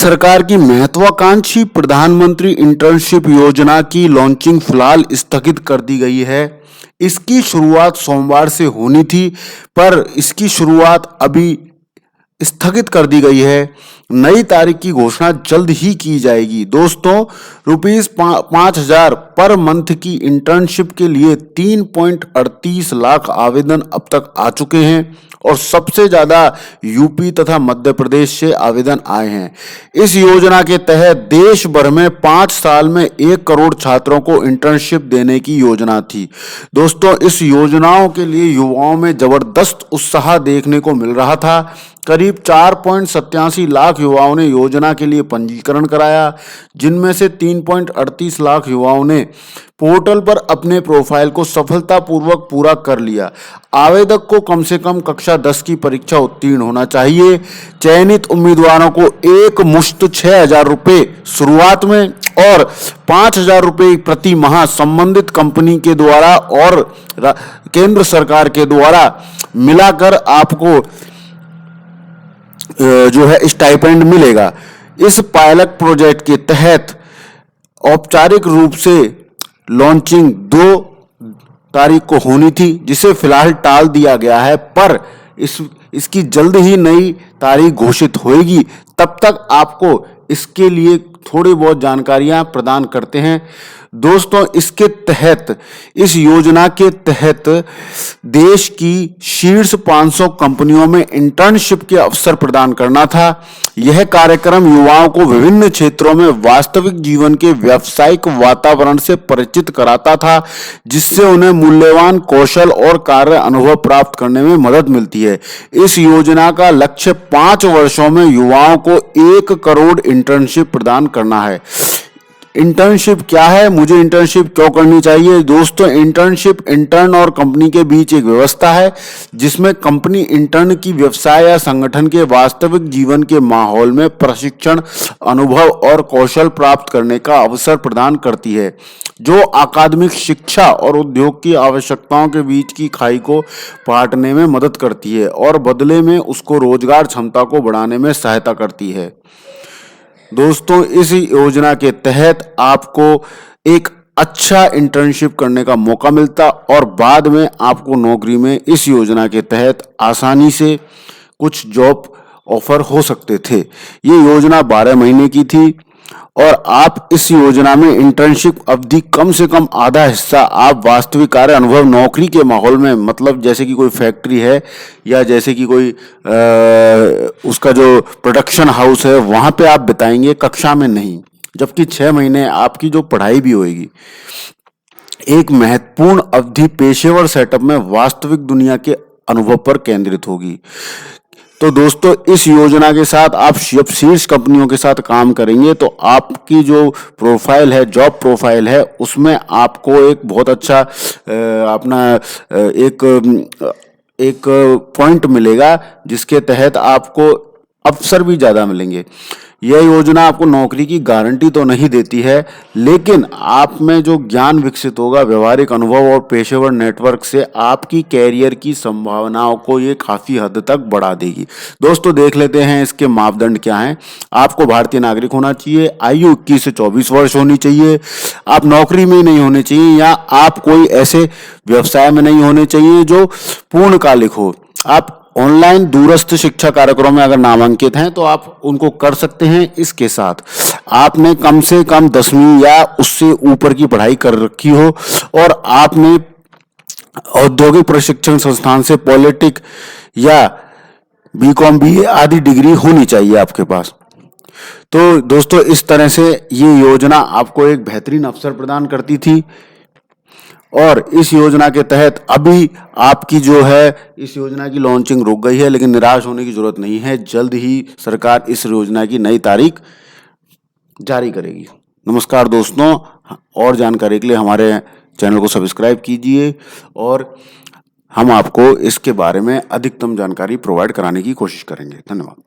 सरकार की महत्वाकांक्षी प्रधानमंत्री इंटर्नशिप योजना की लॉन्चिंग फिलहाल स्थगित कर दी गई है। इसकी शुरुआत सोमवार से होनी थी, पर इसकी शुरुआत अभी स्थगित कर दी गई है। नई तारीख की घोषणा जल्द ही की जाएगी। दोस्तों, ₹5,000 पर मंथ की इंटर्नशिप के लिए 3.38 लाख आवेदन अब तक आ चुके हैं और सबसे ज्यादा यूपी तथा मध्य प्रदेश से आवेदन आए हैं। इस योजना के तहत देश भर में 5 साल में 1 करोड़ छात्रों को इंटर्नशिप देने की योजना थी। दोस्तों, इस योजनाओं के लिए युवाओं में जबरदस्त उत्साह देखने को मिल रहा था। करीब 4.87 लाख युवाओं ने योजना के लिए पंजीकरण कराया, जिनमें से 3.38 लाख युवाओं ने पोर्टल पर अपने प्रोफाइल को सफलतापूर्वक पूरा कर लिया। आवेदक को कम से कम कक्षा 10 की परीक्षा उत्तीर्ण होना चाहिए। चयनित उम्मीदवारों को एक मुश्त 6,000 रुपये शुरुआत में और 5,000 रुपये प्रति माह संबंधित कंपनी के द्वारा और केंद्र सरकार के द्वारा मिलाकर आपको जो है स्टाइपेंड मिलेगा। इस पायलट प्रोजेक्ट के तहत औपचारिक रूप से लॉन्चिंग 2 तारीख को होनी थी, जिसे फिलहाल टाल दिया गया है, पर इसकी जल्द ही नई तारीख घोषित होगी। तब तक आपको इसके लिए थोड़ी बहुत जानकारियां प्रदान करते हैं। दोस्तों, इसके तहत इस योजना के तहत देश की शीर्ष 500 कंपनियों में इंटर्नशिप के अवसर प्रदान करना था। यह कार्यक्रम युवाओं को विभिन्न क्षेत्रों में वास्तविक जीवन के व्यावसायिक वातावरण से परिचित कराता था, जिससे उन्हें मूल्यवान कौशल और कार्य अनुभव प्राप्त करने में मदद मिलती है। इस योजना का लक्ष्य 5 वर्षों में युवाओं को 1 करोड़ इंटर्नशिप प्रदान करना है। इंटर्नशिप क्या है, मुझे इंटर्नशिप क्यों करनी चाहिए? दोस्तों, इंटर्नशिप इंटर्न और कंपनी के बीच एक व्यवस्था है, जिसमें कंपनी इंटर्न की व्यवसाय या संगठन के वास्तविक जीवन के माहौल में प्रशिक्षण, अनुभव और कौशल प्राप्त करने का अवसर प्रदान करती है, जो अकादमिक शिक्षा और उद्योग की आवश्यकताओं के बीच की खाई को पाटने में मदद करती है और बदले में उसको रोजगार क्षमता को बढ़ाने में सहायता करती है। दोस्तों, इस योजना के तहत आपको एक अच्छा इंटर्नशिप करने का मौका मिलता और बाद में आपको नौकरी में इस योजना के तहत आसानी से कुछ जॉब ऑफर हो सकते थे। ये योजना 12 महीने की थी और आप इस योजना में इंटर्नशिप अवधि कम से कम आधा हिस्सा आप वास्तविक कार्य अनुभव नौकरी के माहौल में, मतलब जैसे कि कोई फैक्ट्री है या जैसे कि कोई उसका जो प्रोडक्शन हाउस है, वहां पे आप बिताएंगे, कक्षा में नहीं। जबकि 6 महीने आपकी जो पढ़ाई भी होगी, एक महत्वपूर्ण अवधि पेशेवर सेटअप में वास्तविक दुनिया के अनुभव पर केंद्रित होगी। तो दोस्तों, इस योजना के साथ आप जब शीर्ष कंपनियों के साथ काम करेंगे तो आपकी जो प्रोफाइल है, जॉब प्रोफाइल है, उसमें आपको एक बहुत अच्छा अपना एक पॉइंट मिलेगा, जिसके तहत आपको अवसर भी ज़्यादा मिलेंगे। यह योजना आपको नौकरी की गारंटी तो नहीं देती है, लेकिन आप में जो ज्ञान विकसित होगा, व्यवहारिक अनुभव और पेशेवर नेटवर्क से आपकी कैरियर की संभावनाओं को ये काफ़ी हद तक बढ़ा देगी। दोस्तों, देख लेते हैं इसके मापदंड क्या हैं। आपको भारतीय नागरिक होना चाहिए, आयु 21 से 24 वर्ष होनी चाहिए, आप नौकरी में नहीं होने चाहिए या आप कोई ऐसे व्यवसाय में नहीं होने चाहिए जो पूर्णकालिक हो। आप ऑनलाइन दूरस्थ शिक्षा कार्यक्रमों में अगर नामांकित हैं तो आप उनको कर सकते हैं। इसके साथ आपने कम से कम 10वीं या उससे ऊपर की पढ़ाई कर रखी हो और आपने औद्योगिक प्रशिक्षण संस्थान से पॉलिटिक या बीकॉम बीए आदि डिग्री होनी चाहिए आपके पास। तो दोस्तों, इस तरह से ये योजना आपको एक बेहतरीन अवसर प्रदान करती थी और इस योजना के तहत अभी आपकी जो है इस योजना की लॉन्चिंग रुक गई है, लेकिन निराश होने की जरूरत नहीं है। जल्द ही सरकार इस योजना की नई तारीख जारी करेगी। नमस्कार दोस्तों, और जानकारी के लिए हमारे चैनल को सब्सक्राइब कीजिए और हम आपको इसके बारे में अधिकतम जानकारी प्रोवाइड कराने की कोशिश करेंगे। धन्यवाद।